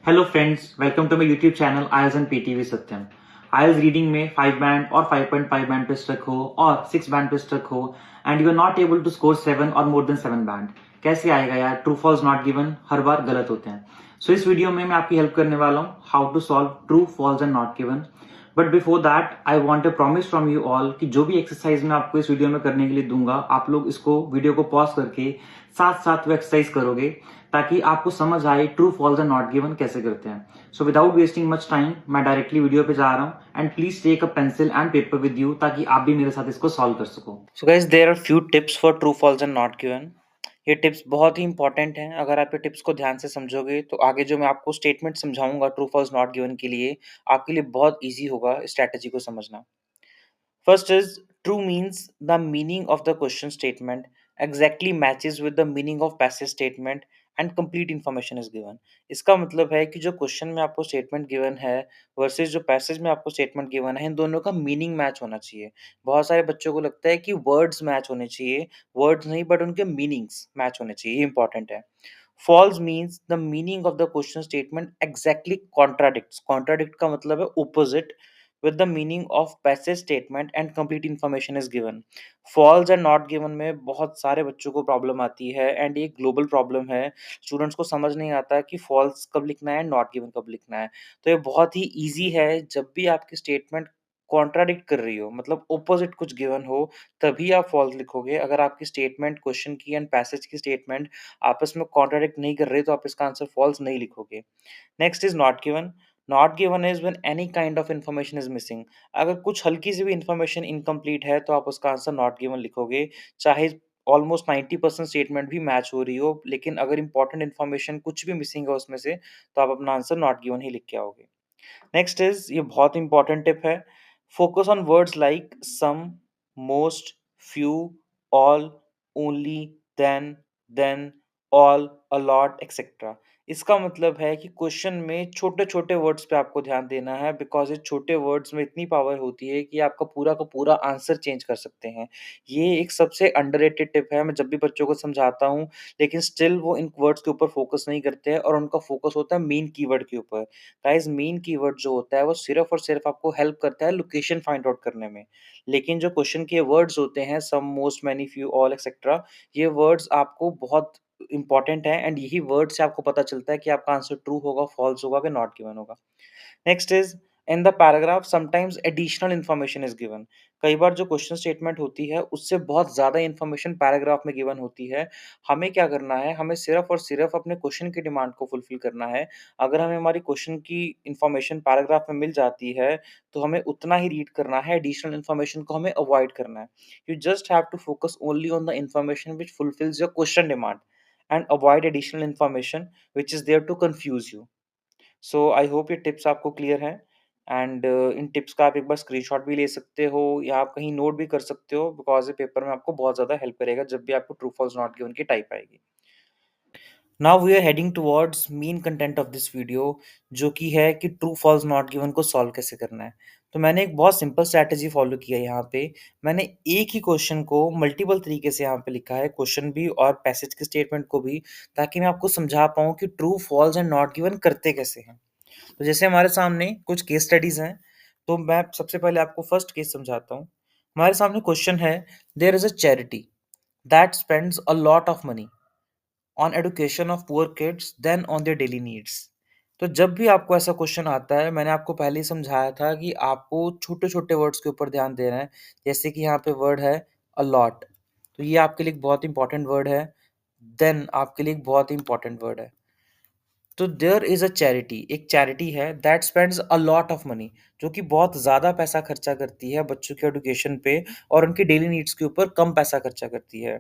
Hello friends, welcome to my YouTube channel IELTS and PTV Satyam. IELTS reading में 5 band और 5.5 band पे struck हो और 6 बैंड पे स्ट्रक हो and you are not able to score 7 और मोर देन 7 बैंड, कैसे आएगा यार? ट्रू फॉल्स नॉट गिवन हर बार गलत होते हैं। सो इस वीडियो में मैं आपकी हेल्प करने वाला हूँ how to solve true false and not given. But before that I want a promise from you all कि जो भी एक्सरसाइज मैं आपको इस वीडियो में करने के लिए दूंगा, आप लोग इसको वीडियो को पॉज करके साथ साथ वो एक्सरसाइज करोगे ताकि आपको समझ आए true false and not given कैसे करते हैं। So without wasting much time मैं डायरेक्टली वीडियो पे जा रहा हूँ and please take a pencil and paper with you ताकि आप भी मेरे साथ इसको सॉल्व कर सको। So guys, there are few tips for true false and not given. ये टिप्स बहुत ही इंपॉर्टेंट हैं। अगर आप ये टिप्स को ध्यान से समझोगे तो आगे जो मैं आपको स्टेटमेंट समझाऊंगा ट्रू फॉल्स नॉट गिवन के लिए, आपके लिए बहुत ईजी होगा स्ट्रैटेजी को समझना। First is true means the meaning of the question statement exactly matches with the meaning of passage statement and complete information is given। इसका मतलब है कि जो क्वेश्चन में आपको स्टेटमेंट गिवन है वर्सेस जो पैसेज में आपको स्टेटमेंट गिवन है, इन दोनों का मीनिंग मैच होना चाहिए। बहुत सारे बच्चों को लगता है कि वर्ड्स मैच होने चाहिए, वर्ड्स नहीं बट उनके मीनिंग्स मैच होने चाहिए, ये इंपॉर्टेंट है। False means the meaning of the question statement exactly contradicts. Contradict का मतलब है opposite with the meaning of passage statement and complete information is given। false and not given में बहुत सारे बच्चों को प्रॉब्लम आती है एंड ये ग्लोबल प्रॉब्लम है। स्टूडेंट्स को समझ नहीं आता कि false कब लिखना है, नॉट गिवन कब लिखना है। तो ये बहुत ही ईजी है। जब भी आपकी स्टेटमेंट कॉन्ट्राडिक्ट कर रही हो, मतलब ओपोजिट कुछ गिवन हो, तभी आप फॉल्स लिखोगे। अगर आपकी स्टेटमेंट क्वेश्चन की एंड पैसेज की स्टेटमेंट आपस में कॉन्ट्राडिक्ट नहीं कर रही तो आप इसका आंसर फॉल्स नहीं लिखोगे। Next is not given. Not given is when any kind of information is missing. अगर कुछ हल्की सी भी इंफॉर्मेशन इनकम्प्लीट है तो आप उसका आंसर नॉट गिवन लिखोगे, चाहे ऑलमोस्ट 90% स्टेटमेंट भी मैच हो रही हो, लेकिन अगर इंपॉर्टेंट इन्फॉर्मेशन कुछ भी मिसिंग है उसमें से, तो आप अपना आंसर नॉट गिवन ही लिख के आओगे। नेक्स्ट इज, ये बहुत इंपॉर्टेंट टिप है, focus on words like some, most, few, all, only, then, all, a lot etcetera. इसका मतलब है कि क्वेश्चन में छोटे-छोटे वर्ड्स पे आपको ध्यान देना है, बिकॉज़ ये छोटे वर्ड्स में इतनी पावर होती है कि आपका पूरा का पूरा आंसर चेंज कर सकते हैं। ये एक सबसे अंडररेटेड टिप है, मैं जब भी बच्चों को समझाता हूँ, लेकिन स्टिल वो इन वर्ड्स के ऊपर फोकस नहीं करते हैं और उनका फोकस होता है मेन कीवर्ड के ऊपर। गाइस, मेन कीवर्ड जो होता है वो सिर्फ़ और सिर्फ़ आपको हेल्प करता है लोकेशन फाइंड आउट करने में। लेकिन जो क्वेश्चन के वर्ड्स होते हैं some, most, many, few, all etcetera, ये वर्ड्स आपको बहुत इम्पोर्टेंट हैं एंड यही वर्ड से आपको पता चलता है कि आपका आंसर ट्रू होगा, फॉल्स होगा कि नॉट गिवन होगा। Next is, in the paragraph sometimes additional information is given. कई बार जो क्वेश्चन स्टेटमेंट होती है उससे बहुत ज़्यादा इन्फॉर्मेशन पैराग्राफ में गिवन होती है। हमें क्या करना है, हमें सिर्फ और सिर्फ अपने क्वेश्चन की डिमांड को फुलफिल करना है। अगर हमें हमारी क्वेश्चन की इन्फॉर्मेशन पैराग्राफ में मिल जाती है तो हमें उतना ही रीड करना है, एडिशनल इन्फॉर्मेशन को हमें अवॉइड करना है। You just have to focus only on the information which fulfils your question demand and avoid additional information which is there to confuse you. So I hope ये tips आपको clear हैं and इन tips का आप एक बार screenshot भी ले सकते हो या आप कहीं नोट भी कर सकते हो, बिकॉज़ ये पेपर में आपको बहुत ज़्यादा हेल्प करेगा जब भी आपको ट्रू फॉल्स नॉट गिवन की टाइप आएगी। Now we are heading towards main content of this video, जो कि है कि ट्रू फॉल्स नॉट गिवन को सॉल्व कैसे करना है। तो मैंने एक बहुत सिंपल स्ट्रैटेजी फॉलो किया है यहाँ पे। मैंने एक ही क्वेश्चन को मल्टीपल तरीके से यहाँ पे लिखा है, क्वेश्चन भी और पैसेज के स्टेटमेंट को भी, ताकि मैं आपको समझा पाऊँ कि true, false and not given करते कैसे हैं। तो जैसे हमारे सामने कुछ केस स्टडीज़ हैं, तो मैं सबसे पहले आपको फर्स्ट केस समझाता हूँ। हमारे सामने क्वेश्चन है, there is a charity that spends a lot of money on education of poor kids than on their daily needs. तो जब भी आपको ऐसा क्वेश्चन आता है, मैंने आपको पहले ही समझाया था कि आपको छोटे-छोटे वर्ड्स के ऊपर ध्यान देना है। जैसे कि यहाँ पे वर्ड है अलॉट, तो ये आपके लिए एक बहुत इंपॉर्टेंट वर्ड है। देन आपके लिए एक बहुत ही इंपॉर्टेंट वर्ड है। तो देयर इज़ अ चैरिटी, एक चैरिटी है that spends a lot of money, जो कि बहुत ज़्यादा पैसा खर्चा करती है बच्चों के एजुकेशन पे और उनकी डेली नीड्स के ऊपर कम पैसा खर्चा करती है।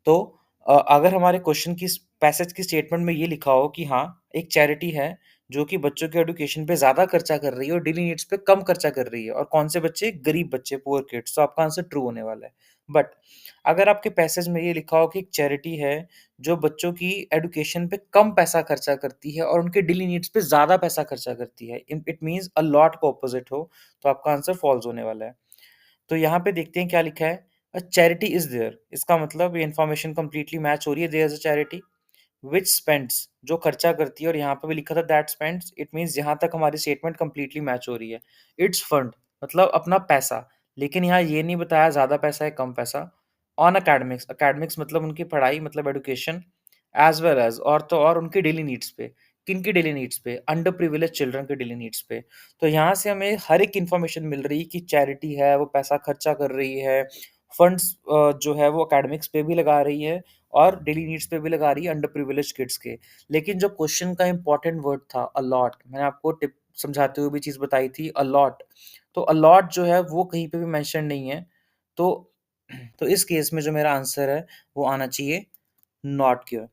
तो अगर हमारे क्वेश्चन की पैसेज की स्टेटमेंट में ये लिखा हो कि हाँ, एक चैरिटी है जो कि बच्चों के एजुकेशन पे ज़्यादा खर्चा कर रही है और डेली नीड्स पे कम खर्चा कर रही है, और कौन से बच्चे? गरीब बच्चे, पुअर किड्स, तो आपका आंसर ट्रू होने वाला है। बट अगर आपके पैसेज में ये लिखा हो कि एक चैरिटी है जो बच्चों की एजुकेशन पे कम पैसा खर्चा करती है और उनके डेली नीड्स पे ज़्यादा पैसा खर्चा करती है, इट मीन्स अ लॉट का ऑपोजिट हो, तो आपका आंसर फॉल्स होने वाला है। तो यहाँ पे देखते हैं क्या लिखा है, अ चैरिटी इज़ देयर, इसका मतलब ये इन्फॉर्मेशन कंप्लीटली मैच हो रही है, there is a charity. Which spends जो खर्चा करती है, और यहाँ पे भी लिखा था दैट स्पेंड्स, इट मीन्स यहाँ तक हमारी स्टेटमेंट कंप्लीटली मैच हो रही है। इट्स फंड मतलब अपना पैसा, लेकिन यहाँ ये नहीं बताया ज़्यादा पैसा है कम पैसा। ऑन अकेडमिक्स, अकेडमिक्स मतलब उनकी पढ़ाई मतलब एजुकेशन, एज वेल एज और तो और उनकी डेली नीड्स पे। किन की डेली नीड्स पे? अंडर प्रिविलेज चिल्ड्रन के डेली नीड्स पे। तो यहाँ से हमें हर एक इन्फॉर्मेशन मिल रही है कि चैरिटी है वो पैसा खर्चा कर रही है, फंड्स जो है वो एकेडमिक्स पे भी लगा रही है और डेली नीड्स पे भी लगा रही है अंडर प्रिविलेज किड्स के। लेकिन जो क्वेश्चन का इंपॉर्टेंट वर्ड था अलॉट, मैंने आपको टिप समझाते हुए भी चीज़ बताई थी अलॉट। तो अलॉट जो है वो कहीं पे भी मेंशन नहीं है। तो तो इस केस में जो मेरा आंसर है वो आना चाहिए नॉट गिवन।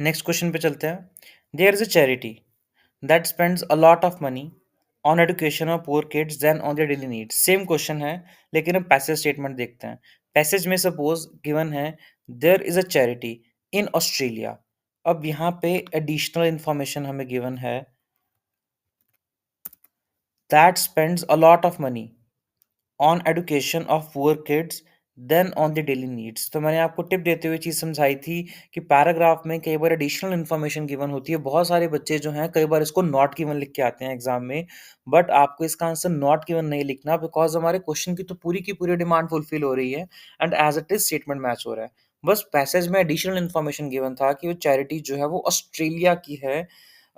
नेक्स्ट क्वेश्चन पे चलते हैं। There is a charity that spends a lot of money on education of poor kids than on their daily needs. Same question है, लेकिन हम पैसेज स्टेटमेंट देखते हैं। पैसेज में सपोज गिवन है there is a charity in Australia. अब यहाँ पे एडिशनल इंफॉर्मेशन हमें गिवन है that spends a lot of money on education of poor kids than on the daily needs. तो मैंने आपको टिप देते हुए चीज़ समझाई थी कि पैराग्राफ में कई बार एडिशनल इन्फॉर्मेशन गिवन होती है। बहुत सारे बच्चे जो हैं कई बार इसको नॉट गिवन लिख के आते हैं एग्जाम में, बट आपको इसका आंसर नॉट गिवन नहीं लिखना, बिकॉज हमारे क्वेश्चन की तो पूरी की पूरी डिमांड फुलफिल हो रही है and as it is statement match हो रहा है। बस पैसेज में एडिशनल इन्फॉर्मेशन गिवन था कि वो चैरिटी जो है वो ऑस्ट्रेलिया की है।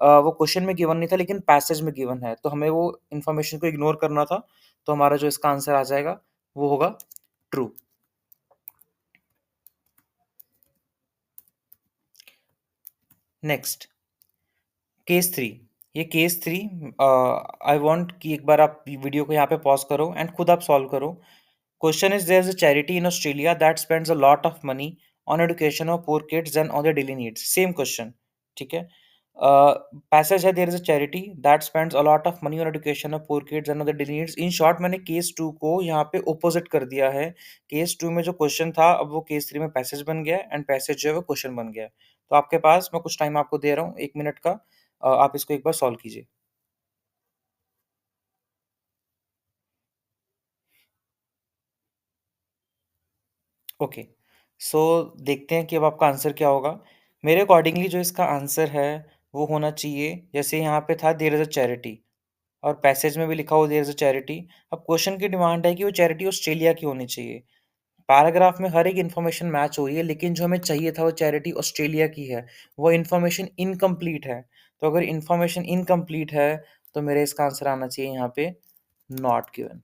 वो क्वेश्चन में गिवन नहीं था लेकिन पैसेज में गिवन है, तो हमें वो इन्फॉर्मेशन को इग्नोर करना था। तो हमारा जो इसका आंसर आ जाएगा वो होगा ट्रू। Next case three. ये केस थ्री, आई वांट कि एक बार आप वीडियो को यहाँ पे पॉज करो एंड खुद आप सॉल्व करो। Question is there is a charity in Australia that spends a lot of money on education of poor kids and on their daily needs. Same question, ठीक है। पैसेज है there is a charity that spends a lot of money on education of poor kids and on their daily needs. In short मैंने case two को यहाँ पे opposite कर दिया है। केस टू में जो क्वेश्चन था अब वो केस थ्री में पैसेज बन गया एंड पैसेज जो है वो क्वेश्चन बन गया। तो आपके पास मैं कुछ टाइम आपको दे रहा हूँ 1 मिनट का, आप इसको एक बार सॉल्व कीजिए। ओके, सो देखते हैं कि अब आपका आंसर क्या होगा। मेरे अकॉर्डिंगली जो इसका आंसर है वो होना चाहिए, जैसे यहाँ पे था देयर इज अ चैरिटी और पैसेज में भी लिखा हुआ देयर इज अ चैरिटी। अब क्वेश्चन की डिमांड है कि वो चैरिटी ऑस्ट्रेलिया की होनी चाहिए। पैराग्राफ में हर एक इन्फॉर्मेशन मैच हो रही है, लेकिन जो हमें चाहिए था वो चैरिटी ऑस्ट्रेलिया की है। वो इन्फॉर्मेशन इनकम्प्लीट है। तो अगर इन्फॉर्मेशन इनकम्प्लीट है तो मेरे इसका आंसर आना चाहिए यहाँ पे नॉट गिवन।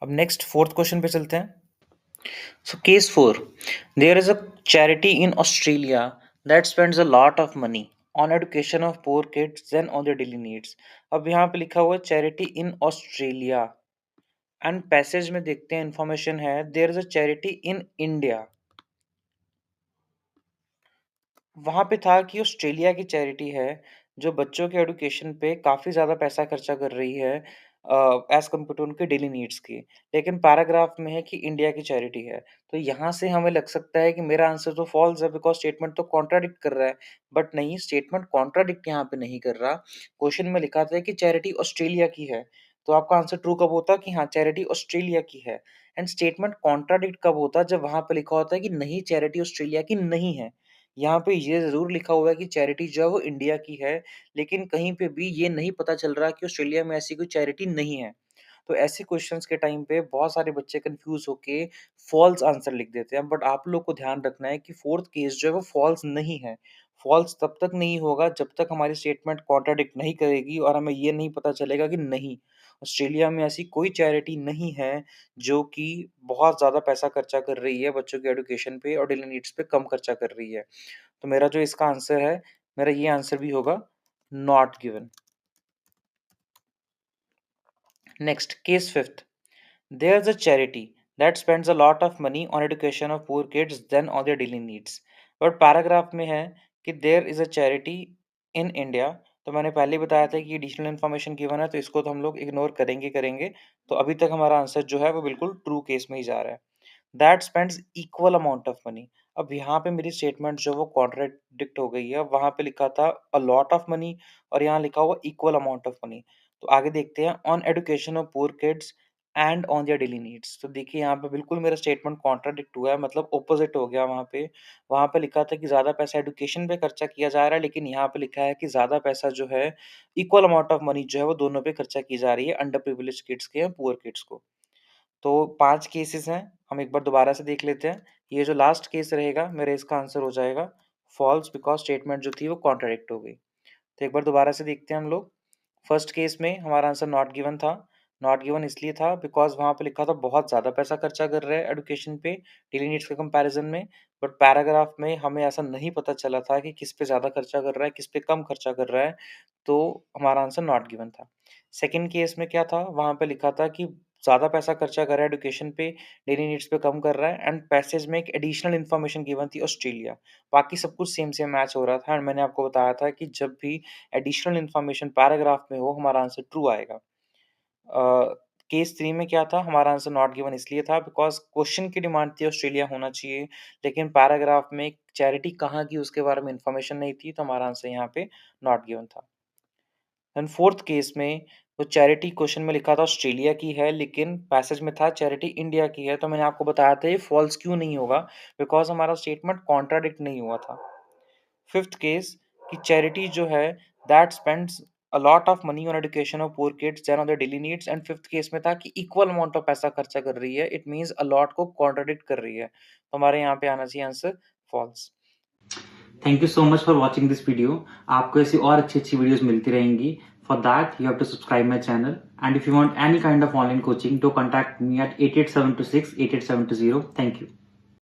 अब नेक्स्ट फोर्थ क्वेश्चन पे चलते हैं। So case 4, there is a charity in Australia that spends a lot of money on education of poor kids than on their daily needs। अब यहाँ पे लिखा हुआ है charity in Australia and passage में देखते हैं इंफॉर्मेशन है there is a charity in India. वहाँ पे था कि ऑस्ट्रेलिया की चैरिटी है जो बच्चों के एजुकेशन पे काफ़ी ज़्यादा पैसा खर्चा कर रही है एज़ कम्पेयर टू उनके डेली नीड्स की। लेकिन पैराग्राफ में है कि इंडिया की चैरिटी है। तो यहाँ से हमें लग सकता है कि मेरा आंसर तो फ़ॉल्स है, बिकॉज़ स्टेटमेंट तो कॉन्ट्राडिक्ट कर रहा है। बट नहीं, स्टेटमेंट कॉन्ट्राडिक्ट यहाँ पे नहीं कर रहा। क्वेश्चन में लिखा था कि चैरिटी ऑस्ट्रेलिया की है। तो आपका आंसर ट्रू कब होता कि हाँ, चैरिटी ऑस्ट्रेलिया की है। एंड स्टेटमेंट कॉन्ट्राडिक्ट कब होता जब वहाँ पे लिखा होता है कि नहीं, चैरिटी ऑस्ट्रेलिया की नहीं है। यहाँ पे ये ज़रूर लिखा हुआ है कि चैरिटी जो है वो इंडिया की है, लेकिन कहीं पे भी ये नहीं पता चल रहा कि ऑस्ट्रेलिया में ऐसी कोई चैरिटी नहीं है। तो ऐसे क्वेश्चंस के टाइम पे बहुत सारे बच्चे कन्फ्यूज़ होके फ़ॉल्स आंसर लिख देते हैं। बट आप लोग को ध्यान रखना है कि फोर्थ केस जो है वो फ़ॉल्स नहीं है। फ़ॉल्स तब तक नहीं होगा जब तक हमारी स्टेटमेंट कॉन्ट्राडिक्ट नहीं करेगी और हमें ये नहीं पता चलेगा कि नहीं, ऑस्ट्रेलिया में ऐसी कोई चैरिटी नहीं है जो कि बहुत ज़्यादा पैसा खर्चा कर रही है बच्चों के एजुकेशन पे और डेली नीड्स पे कम खर्चा कर रही है। तो मेरा जो इसका आंसर है, मेरा ये आंसर भी होगा not given. Next case fifth. There's a charity that spends a lot of money on education of poor kids than on their daily needs। But paragraph में है कि there is a charity in India। तो मैंने पहले ही बताया था कि additional information given है तो इसको तो हम लोग इग्नोर करेंगे। तो अभी तक हमारा आंसर जो है वो बिल्कुल ट्रू केस में ही जा रहा है। That spends equal amount of money. अब यहाँ पे मेरी स्टेटमेंट जो वो कॉन्ट्राडिक्ट हो गई है। वहाँ पे लिखा था अ लॉट ऑफ मनी और यहाँ लिखा हुआ इक्वल अमाउंट ऑफ मनी। तो आगे देखते हैं on education of poor kids and on their daily needs. तो देखिए यहाँ पे बिल्कुल मेरा स्टेटमेंट कॉन्ट्राडिक्ट हुआ है, मतलब ऑपोजिट हो गया वहाँ पे। वहाँ पे लिखा था कि ज़्यादा पैसा एजुकेशन पे खर्चा किया जा रहा है, लेकिन यहाँ पे लिखा है कि ज़्यादा पैसा जो है इक्वल अमाउंट ऑफ मनी जो है वो दोनों पे खर्चा की जा रही है, अंडर प्रिविलेज्ड किड्स के या पुअर किड्स को। तो 5 केसेस हैं, हम एक बार दोबारा से देख लेते हैं। ये जो लास्ट केस रहेगा मेरा इसका आंसर हो जाएगा फॉल्स, बिकॉज़ स्टेटमेंट जो थी वो कॉन्ट्राडिक्ट हो गई। तो एक बार दोबारा से देखते हैं हम लोग। फर्स्ट केस में हमारा आंसर नॉट गिवन था। नॉट गिवन इसलिए था बिकॉज़ वहाँ पे लिखा था बहुत ज़्यादा पैसा खर्चा कर रहे हैं एजुकेशन पे डेली नीड्स के कंपैरिज़न में। बट पैराग्राफ में हमें ऐसा नहीं पता चला था कि किस पे ज़्यादा खर्चा कर रहा है, किस पे कम खर्चा कर रहा है, तो हमारा आंसर नॉट गिवन था। सेकंड केस में क्या था, वहाँ पे लिखा था कि ज़्यादा पैसा खर्चा कर रहा है एजुकेशन पे, डेली नीड्स पे कम कर रहा है, एंड पैसेज में एक एडिशनल इन्फॉर्मेशन गिवन थी ऑस्ट्रेलिया। बाकी सब कुछ सेम सेम मैच हो रहा था, एंड मैंने आपको बताया था कि जब भी एडिशनल इन्फॉर्मेशन पैराग्राफ में हो हमारा आंसर ट्रू आएगा। केस 3 में क्या था, हमारा आंसर नॉट गिवन इसलिए था बिकॉज़ क्वेश्चन की डिमांड थी ऑस्ट्रेलिया होना चाहिए, लेकिन पैराग्राफ में चैरिटी कहाँ की उसके बारे में इन्फॉर्मेशन नहीं थी, तो हमारा आंसर यहाँ पे नॉट गिवन था। एंड फोर्थ केस में वो चैरिटी क्वेश्चन में लिखा था ऑस्ट्रेलिया की है, लेकिन पैसेज में था चैरिटी इंडिया की है, तो मैंने आपको बताया था ये फॉल्स क्यों नहीं होगा, बिकॉज़ हमारा स्टेटमेंट कॉन्ट्राडिक्ट नहीं हुआ था। फिफ्थ केस कि चैरिटी जो है that spends a lot of money on education of poor kids than on their daily needs, and fifth case में था कि इक्वल अमाउंट ऑफ पैसा खर्चा कर रही है, इट मींस अ लॉट को कॉन्ट्राडिक्ट कर रही है, तो हमारे यहाँ पे आना चाहिए answer false. Thank you so much for watching this video. आपको ऐसी और अच्छी अच्छी वीडियोस मिलती रहेंगी। For that you have to subscribe my channel, and if you want any kind of online coaching, do contact me at 8872688720। Thank you.